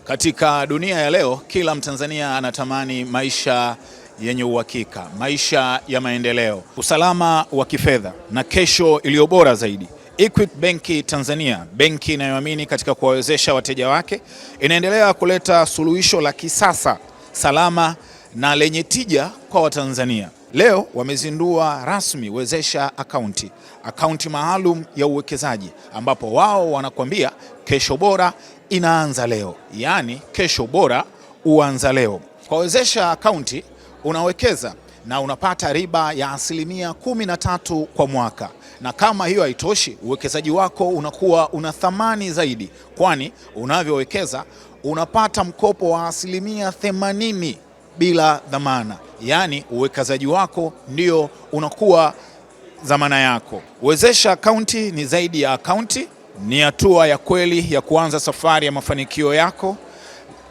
Katika dunia ya leo, kila Mtanzania anatamani maisha yenye uhakika, maisha ya maendeleo, usalama wa kifedha na kesho iliyo bora zaidi. Equity Bank Tanzania, benki inayoamini katika kuwawezesha wateja wake, inaendelea kuleta suluhisho la kisasa, salama na lenye tija kwa Watanzania. Leo wamezindua rasmi Wezesha akaunti maalum ya uwekezaji, ambapo wao wanakuambia kesho bora inaanza leo, yaani kesho bora uanza leo. Kwa Wezesha akaunti unawekeza na unapata riba ya 13% kwa mwaka, na kama hiyo haitoshi, uwekezaji wako unakuwa una thamani zaidi, kwani unavyowekeza unapata mkopo wa 80% bila dhamana, yaani uwekezaji wako ndio unakuwa dhamana yako. Wezesha akaunti ni zaidi ya akaunti, ni hatua ya kweli ya kuanza safari ya mafanikio yako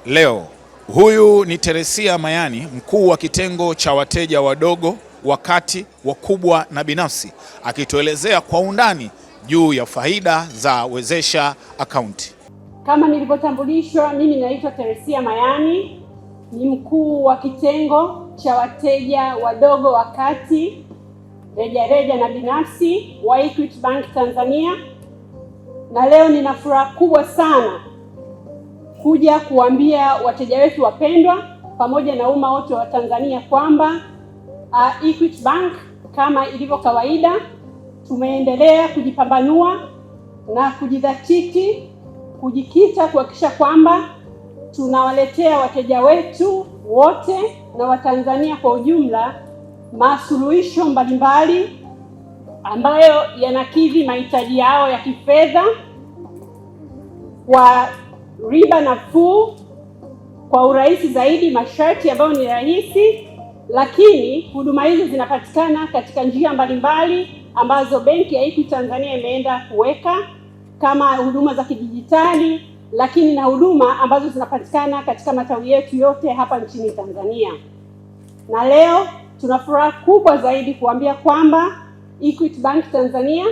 leo. Huyu ni Teresia Mayani, mkuu wa kitengo cha wateja wadogo, wakati, wakubwa na binafsi, akituelezea kwa undani juu ya faida za Wezesha akaunti. Kama nilivyotambulishwa, mimi naitwa Teresia Mayani, ni mkuu wa kitengo cha wateja wadogo, wakati, rejareja na binafsi wa Equity Bank Tanzania, na leo nina furaha kubwa sana kuja kuambia wateja wetu wapendwa pamoja na umma wote wa Tanzania kwamba Equity Bank, kama ilivyo kawaida, tumeendelea kujipambanua na kujidhatiti, kujikita kuhakikisha kwamba tunawaletea wateja wetu wote na Watanzania kwa ujumla masuluhisho mbalimbali ambayo yanakidhi mahitaji yao ya kifedha kwa riba nafuu, kwa urahisi zaidi, masharti ambayo ni rahisi, lakini huduma hizi zinapatikana katika njia mbalimbali ambazo benki ya Equity Tanzania imeenda kuweka, kama huduma za kidijitali, lakini na huduma ambazo zinapatikana katika matawi yetu yote hapa nchini Tanzania. Na leo tuna furaha kubwa zaidi kuambia kwamba Equity Bank Tanzania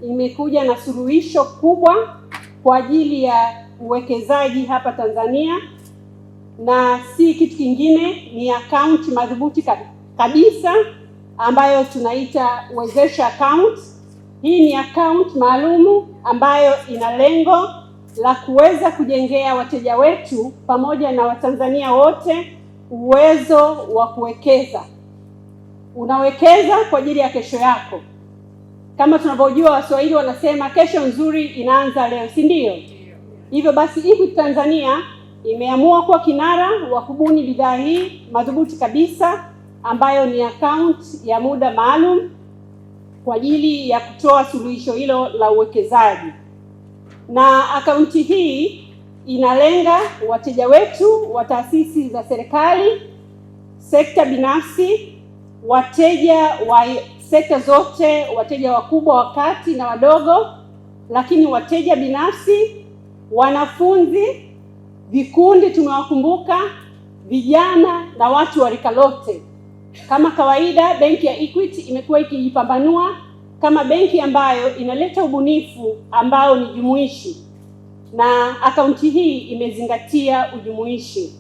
imekuja na suluhisho kubwa kwa ajili ya uwekezaji hapa Tanzania, na si kitu kingine, ni akaunti madhubuti kabisa ambayo tunaita Wezesha account. Hii ni akaunti maalumu ambayo ina lengo la kuweza kujengea wateja wetu pamoja na Watanzania wote uwezo wa kuwekeza. Unawekeza kwa ajili ya kesho yako. Kama tunavyojua, Waswahili wanasema kesho nzuri inaanza leo, si ndio? Hivyo basi Equity Tanzania imeamua kuwa kinara wa kubuni bidhaa hii madhubuti kabisa, ambayo ni akaunti ya muda maalum kwa ajili ya kutoa suluhisho hilo la uwekezaji. Na akaunti hii inalenga wateja wetu wa taasisi za serikali, sekta binafsi, wateja wa sekta zote, wateja wakubwa, wakati na wadogo, lakini wateja binafsi, wanafunzi, vikundi tumewakumbuka, vijana na watu wa rika lote. Kama kawaida, benki ya Equity imekuwa ikijipambanua kama benki ambayo inaleta ubunifu ambao ni jumuishi, na akaunti hii imezingatia ujumuishi.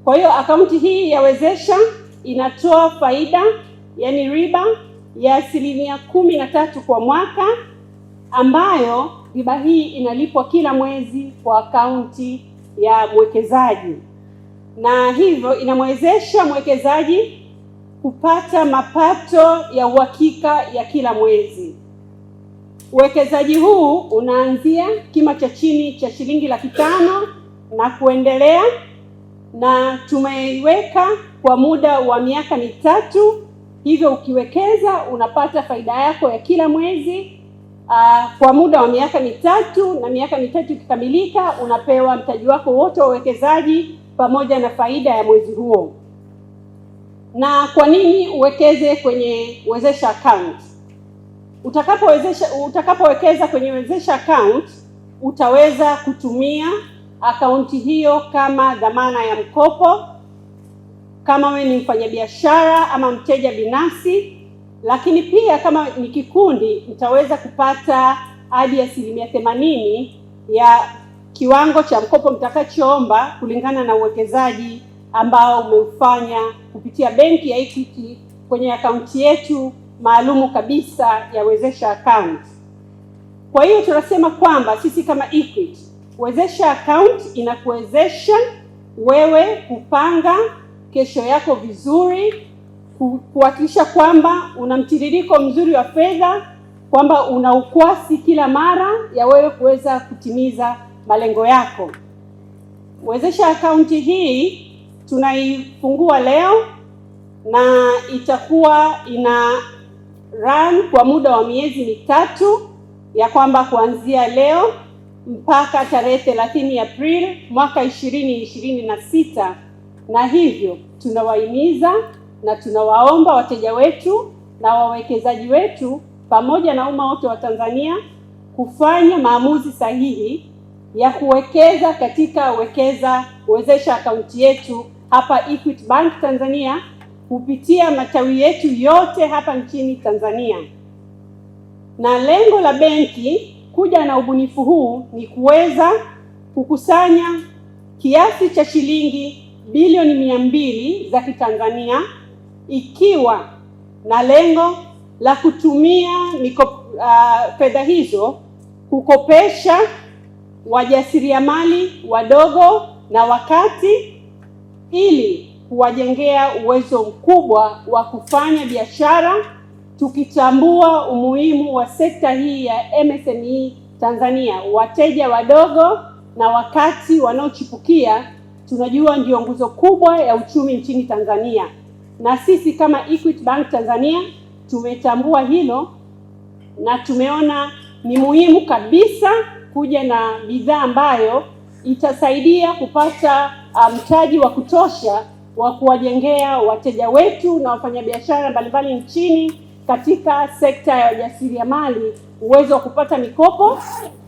Kwa hiyo akaunti hii ya Wezesha inatoa faida, yani riba ya 13% kwa mwaka, ambayo riba hii inalipwa kila mwezi kwa akaunti ya mwekezaji, na hivyo inamwezesha mwekezaji kupata mapato ya uhakika ya kila mwezi. Uwekezaji huu unaanzia kima cha chini cha shilingi 500,000 na kuendelea, na tumeiweka kwa muda wa miaka 3. Hivyo ukiwekeza unapata faida yako ya kila mwezi kwa muda wa miaka 3, na miaka 3 ikikamilika unapewa mtaji wako wote wa uwekezaji pamoja na faida ya mwezi huo. Na kwa nini uwekeze kwenye Wezesha account? Utakapowekeza kwenye Wezesha account, utaweza kutumia akaunti hiyo kama dhamana ya mkopo, kama wewe ni mfanyabiashara ama mteja binafsi, lakini pia kama ni kikundi, utaweza kupata hadi 80% ya kiwango cha mkopo mtakachoomba kulingana na uwekezaji ambao umeufanya kupitia benki ya Equity kwenye akaunti yetu maalumu kabisa ya Wezesha Account. Kwa hiyo tunasema kwamba sisi kama Equity, Wezesha Account inakuwezesha wewe kupanga kesho yako vizuri, kuhakikisha kwamba una mtiririko mzuri wa fedha, kwamba una ukwasi kila mara ya wewe kuweza kutimiza malengo yako. Wezesha Account hii tunaifungua leo na itakuwa ina run kwa muda wa miezi mitatu, ya kwamba kuanzia leo mpaka tarehe 30 Aprili mwaka 2026, na hivyo tunawahimiza na tunawaomba wateja wetu na wawekezaji wetu pamoja na umma wote wa Tanzania kufanya maamuzi sahihi ya kuwekeza katika Wezesha akaunti yetu hapa Equity Bank Tanzania kupitia matawi yetu yote hapa nchini Tanzania. Na lengo la benki kuja na ubunifu huu ni kuweza kukusanya kiasi cha shilingi bilioni 200 za Kitanzania, ikiwa na lengo la kutumia fedha hizo kukopesha wajasiriamali wadogo na wakati, ili kuwajengea uwezo mkubwa wa kufanya biashara, tukitambua umuhimu wa sekta hii ya MSME Tanzania. Wateja wadogo na wakati wanaochipukia tunajua ndio nguzo kubwa ya uchumi nchini Tanzania, na sisi kama Equity Bank Tanzania tumetambua hilo na tumeona ni muhimu kabisa kuja na bidhaa ambayo itasaidia kupata mtaji wa kutosha wa kuwajengea wateja wetu na wafanyabiashara mbalimbali nchini katika sekta ya ujasiriamali uwezo wa kupata mikopo,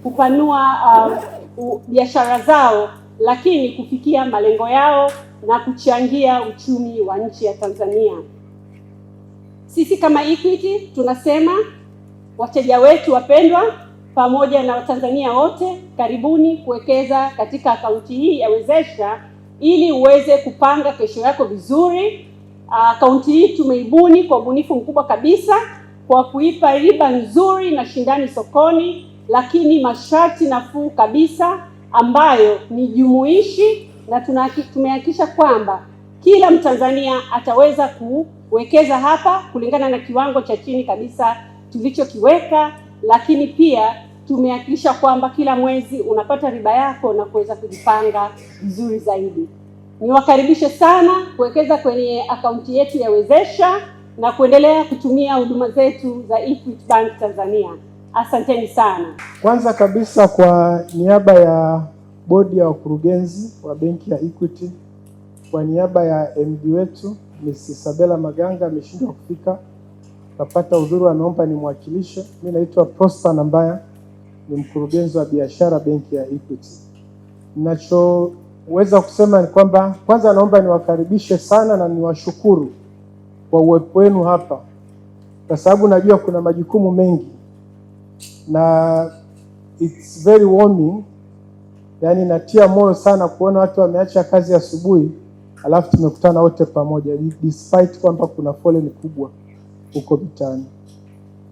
kupanua biashara zao, lakini kufikia malengo yao na kuchangia uchumi wa nchi ya Tanzania. Sisi kama Equity tunasema wateja wetu wapendwa, pamoja na Watanzania wote, karibuni kuwekeza katika akaunti hii ya Wezesha ili uweze kupanga kesho yako vizuri. Akaunti hii tumeibuni kwa ubunifu mkubwa kabisa kwa kuipa riba nzuri na shindani sokoni, lakini masharti nafuu kabisa ambayo ni jumuishi, na tumehakikisha kwamba kila Mtanzania ataweza kuwekeza hapa kulingana na kiwango cha chini kabisa tulichokiweka, lakini pia tumehakikisha kwamba kila mwezi unapata riba yako na kuweza kujipanga vizuri zaidi. Niwakaribishe sana kuwekeza kwenye akaunti yetu ya Wezesha na kuendelea kutumia huduma zetu za Equity Bank Tanzania. Asanteni sana. Kwanza kabisa, kwa niaba ya bodi ya wakurugenzi wa benki ya Equity, kwa niaba ya MD wetu Ms. Isabella Maganga ameshindwa kufika, kapata udhuru, ameomba nimwakilishe. Mimi naitwa Prosper Nambaya, ni mkurugenzi wa biashara benki ya Equity. Ninachoweza kusema ni kwamba kwanza naomba niwakaribishe sana na niwashukuru kwa uwepo wenu hapa, kwa sababu najua kuna majukumu mengi na it's very warming, yani natia moyo sana kuona watu wameacha kazi asubuhi alafu tumekutana wote pamoja despite kwamba kuna foleni kubwa huko mitaani.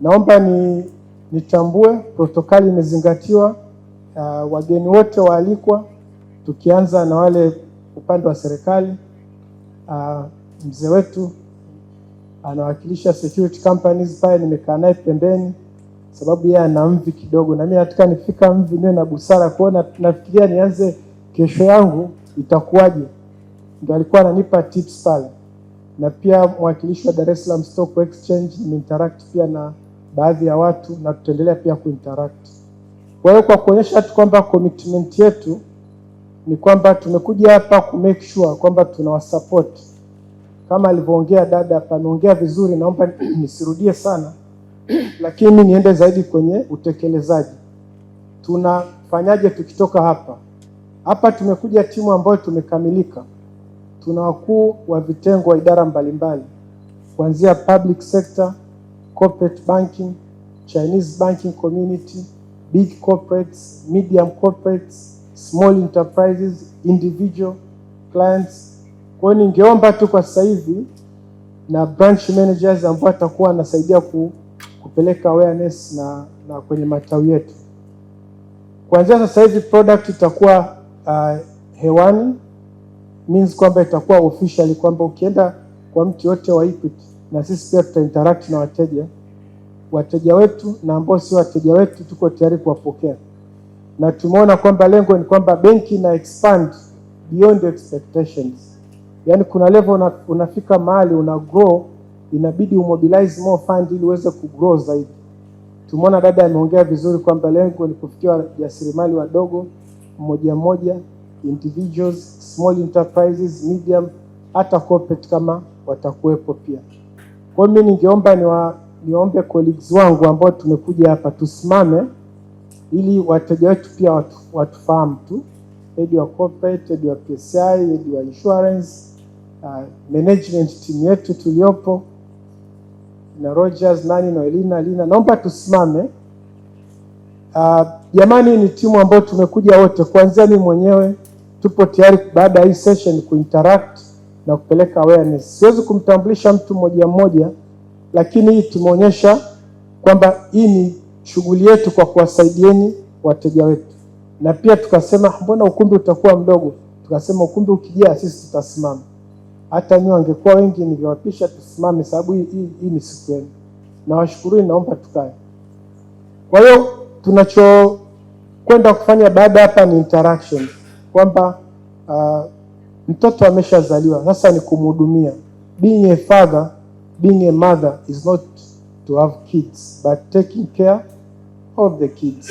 Naomba nitambue protokali imezingatiwa, wageni wote waalikwa, tukianza na wale upande wa serikali. Mzee wetu anawakilisha security companies pale, nimekaa naye pembeni sababu yeye ana mvi kidogo, na mimi nataka nifika mvi niwe na busara kuona, nafikiria nianze kesho yangu itakuwaje. Ndio alikuwa ananipa tips pale. Na pia mwakilishi wa Dar es Salaam Stock Exchange, nimeinteract pia na baadhi ya watu na tutaendelea pia kuinteract. Kwa hiyo kwa kuonyesha tu kwamba commitment yetu ni kwamba tumekuja hapa ku make sure kwamba tunawasupport. Kama alivyoongea dada hapa, ameongea vizuri, naomba nisirudie sana lakini niende zaidi kwenye utekelezaji. Tunafanyaje tukitoka hapa? Hapa tumekuja timu ambayo tumekamilika. Tuna wakuu wa vitengo wa idara mbalimbali, kuanzia public sector, corporate banking, Chinese banking community, big corporates, medium corporates, small enterprises, individual clients. Kwa hiyo ningeomba tu kwa sasa hivi na branch managers ambao watakuwa wanasaidia kupeleka awareness na kwenye matawi yetu. Kuanzia sasa hivi product itakuwa hewani, means kwamba itakuwa officially kwamba ukienda kwa mtu yote wa Equity, na sisi pia tutainteract na wateja wetu na ambao si wateja wetu, tuko tayari kuwapokea. Na tumeona kwamba lengo ni kwamba benki na expand beyond expectations. Yani kuna level unafika mahali una grow, inabidi umobilize more fund ili uweze kugrow zaidi. Tumeona dada ameongea vizuri kwamba lengo ni kufikia wajasiriamali wadogo mmoja, individuals, small enterprises, medium, hata corporate kama watakuwepo pia. Kwa hiyo mimi ningeomba niombe colleagues wangu ambao tumekuja hapa tusimame ili wateja wetu pia watufahamu tu. Head wa corporate, head wa PCI, head wa insurance, management team yetu tuliopo na Rogers, nani na Elina, naomba tusimame. Jamani, ni timu ambayo tumekuja wote, kuanzia mimi mwenyewe tupo tayari baada ya hii session kuinteract na kupeleka awareness. Siwezi kumtambulisha mtu mmoja, lakini hii tumeonyesha kwamba hii ni shughuli yetu kwa kuwasaidieni wateja wetu. Na pia tukasema mbona ukumbi utakuwa mdogo? Tukasema ukumbi ukijaa sisi tutasimama. Hata nyinyi wangekuwa wengi ningewapisha tusimame, sababu hii ni siku yenu. Na washukuru, naomba tukae. Kwa hiyo tunachokwenda kufanya baada hapa ni interaction, kwamba mtoto ameshazaliwa, sasa ni kumhudumia. Being a father, being a mother is not to have kids but taking care of the kids.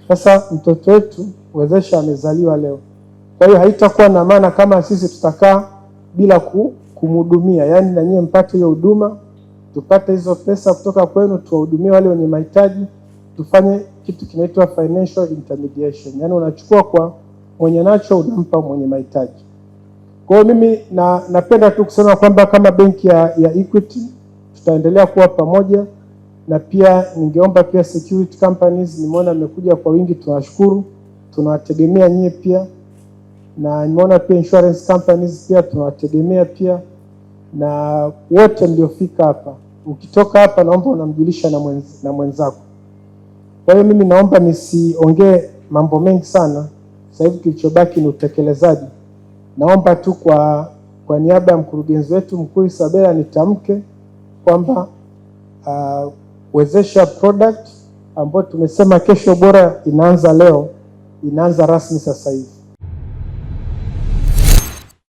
Sasa mtoto wetu Wezesha amezaliwa leo. Kwa hiyo haitakuwa na maana kama sisi tutakaa bila kumhudumia. Yaani na nyie mpate hiyo huduma, tupate hizo pesa kutoka kwenu, tuwahudumie wale wenye mahitaji, tufanye kitu kinaitwa financial intermediation. Yaani unachukua kwa mwenye nacho unampa mwenye mahitaji. Kwa hiyo mimi napenda tu kusema kwamba kama benki ya Equity tutaendelea kuwa pamoja, na pia ningeomba pia security companies, nimeona mmekuja kwa wingi, tunashukuru, tunawategemea nyie pia, na nimeona pia insurance companies pia tunawategemea pia, na wote mliofika hapa, ukitoka hapa naomba unamjulisha na mwenzako. Kwa hiyo mimi naomba nisiongee mambo mengi sana, sasa hivi kilichobaki ni utekelezaji. Naomba tu kwa niaba ya mkurugenzi wetu mkuu Isabella nitamke kwamba Wezesha product ambayo tumesema Kesho Bora inaanza leo, inaanza rasmi sasa hivi.